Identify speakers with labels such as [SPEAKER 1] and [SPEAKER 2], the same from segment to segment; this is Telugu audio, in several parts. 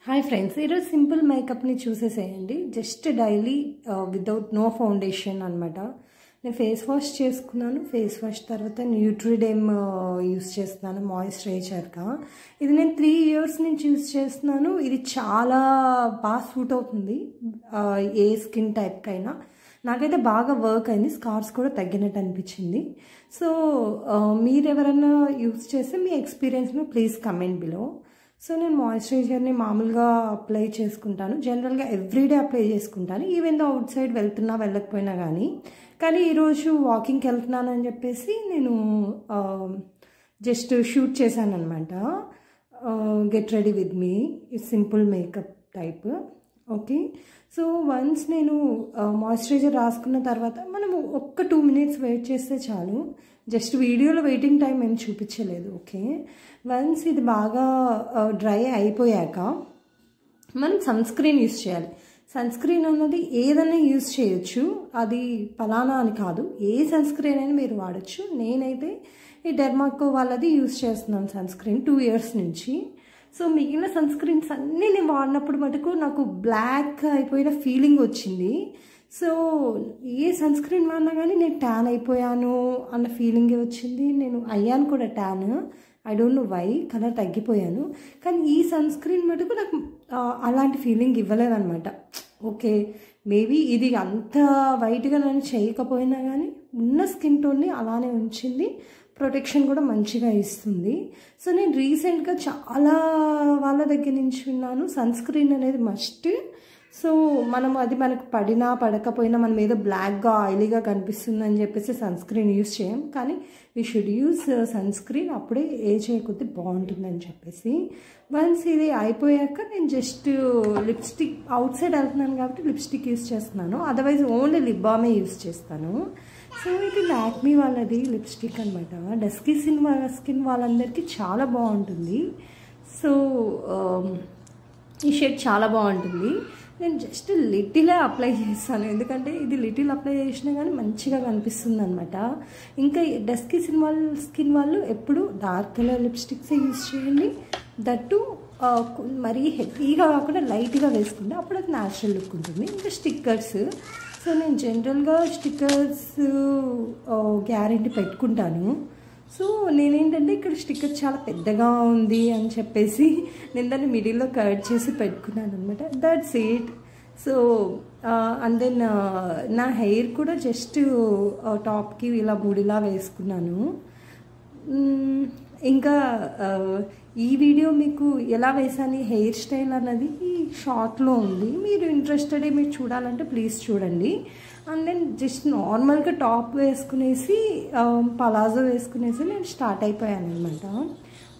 [SPEAKER 1] హాయ్ ఫ్రెండ్స్, ఈరోజు సింపుల్ మేకప్ని చూసేసేయండి. Just daily without no foundation అనమాట. నేను ఫేస్ వాష్ చేసుకున్నాను. ఫేస్ వాష్ తర్వాత న్యూట్రిడెమ్ యూస్ చేస్తున్నాను మాయిశ్చరైజర్గా. ఇది నేను 3 years నుంచి యూస్ చేస్తున్నాను. ఇది చాలా బాగా సూట్ అవుతుంది ఏ స్కిన్ టైప్కైనా. నాకైతే బాగా వర్క్ అయింది, స్కార్స్ కూడా తగ్గినట్టు అనిపించింది. సో మీరు ఎవరైనా యూస్ చేస్తే మీ ఎక్స్పీరియన్స్ను ప్లీజ్ కమెంట్ బిలో. సో నేను మాయిశ్చరైజర్ని మామూలుగా అప్లై చేసుకుంటాను. జనరల్గా ఎవ్రీడే అప్లై చేసుకుంటాను, ఈవెన్ దో అవుట్ సైడ్ వెళ్తున్నా వెళ్ళకపోయినా కానీ ఈరోజు వాకింగ్కి వెళ్తున్నాను అని చెప్పేసి నేను జస్ట్ షూట్ చేశాను అనమాట. Get ready with me, simple makeup type. Okay, so once నేను మాయిశ్చరైజర్ రాసుకున్న తర్వాత మనము ఒక్క 2 minutes వెయిట్ చేస్తే చాలు. జస్ట్ వీడియోలో వెయిటింగ్ టైం ఏం చూపించలేదు. ఓకే, వన్స్ ఇది బాగా డ్రై అయిపోయాక మనం సన్ స్క్రీన్ యూస్ చేయాలి. సన్ స్క్రీన్ అన్నది ఏదైనా యూస్ చేయొచ్చు, అది ఫలానా అని కాదు. ఏ సన్ స్క్రీన్ అయినా మీరు వాడచ్చు. నేనైతే ఈ డెర్మాకో వాళ్ళది యూస్ చేస్తున్నాను సన్ స్క్రీన్ 2 years నుంచి. సో మిగిలిన సన్ స్క్రీన్స్ అన్నీ నేను వాడినప్పుడు మటుకు నాకు బ్లాక్ అయిపోయిన ఫీలింగ్ వచ్చింది. సో ఏ సన్ స్క్రీన్ వాడినా కానీ నేను ట్యాన్ అయిపోయాను అన్న ఫీలింగే వచ్చింది. నేను అయ్యాను కూడా tan, I don't know why, colour తగ్గిపోయాను. కానీ ఈ సన్ స్క్రీన్ మటుకు నాకు అలాంటి ఫీలింగ్ ఇవ్వలేదన్నమాట. ఓకే, మేబీ ఇది అంత వైట్గా నేను చేయకపోయినా కానీ ఉన్న స్కిన్ టోన్ని అలానే ఉంచింది, ప్రొటెక్షన్ కూడా మంచిగా ఇస్తుంది. సో నేను రీసెంట్గా చాలా వాళ్ళ దగ్గర నుంచి విన్నాను సన్ స్క్రీన్ అనేది మస్ట్. సో మనం అది మనకు పడినా పడకపోయినా మనం ఏదో బ్లాక్గా ఆయిలీగా కనిపిస్తుంది అని చెప్పేసి సన్ స్క్రీన్ యూస్ చేయం, కానీ we should use sunscreen, అప్పుడే ఏజ్ చేయకొద్దీ బాగుంటుందని చెప్పేసి. వన్స్ ఇది అయిపోయాక నేను జస్ట్ లిప్స్టిక్, అవుట్ సైడ్ వెళ్తున్నాను కాబట్టి లిప్స్టిక్ యూస్ చేస్తున్నాను, అదర్వైజ్ ఓన్లీ లిప్ బామే యూస్ చేస్తాను. సో ఇది లాక్మీ వాళ్ళది లిప్స్టిక్ అనమాట. డస్కీ స్కిన్ వాళ్ళందరికీ చాలా బాగుంటుంది. సో ఈ షేడ్ చాలా బాగుంటుంది. నేను జస్ట్ లిటిలే అప్లై చేస్తాను, ఎందుకంటే ఇది లిటిల్ అప్లై చేసినా కానీ మంచిగా కనిపిస్తుంది అనమాట. ఇంకా డస్కీ స్కిన్ వాళ్ళు ఎప్పుడు డార్క్ కలర్ లిప్స్టిక్సే యూస్ చేయండి. దట్టు మరీ హెవీగా కాకుండా లైట్గా వేసుకుంటే అప్పుడు అది న్యాచురల్ లుక్ ఉంటుంది. ఇంకా స్టిక్కర్స్, సో నేను జనరల్గా స్టిక్కర్స్ గ్యారెంటీ పెట్టుకుంటాను. సో నేనేంటంటే ఇక్కడ స్టిక్కర్ చాలా పెద్దగా ఉంది అని చెప్పేసి నేను దాన్ని మిడిల్లో కట్ చేసి పెట్టుకున్నాను అనమాట. That's it. So and then నా హెయిర్ కూడా జస్ట్ టాప్కి ఇలా బూడిలా వేసుకున్నాను. ఇంకా ఈ వీడియో మీకు ఎలా వేసాను హెయిర్ స్టైల్ అన్నది ఈ షార్ట్లో ఉంది. మీరు ఇంట్రెస్టెడ్ మీరు చూడాలంటే ప్లీజ్ చూడండి. అండ్ దెన్ జస్ట్ నార్మల్గా టాప్ వేసుకునేసి పలాజో వేసుకునేసి నేను స్టార్ట్ అయిపోయాను అనమాట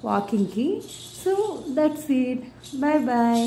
[SPEAKER 1] వాకింగ్కి. So that's it, bye bye.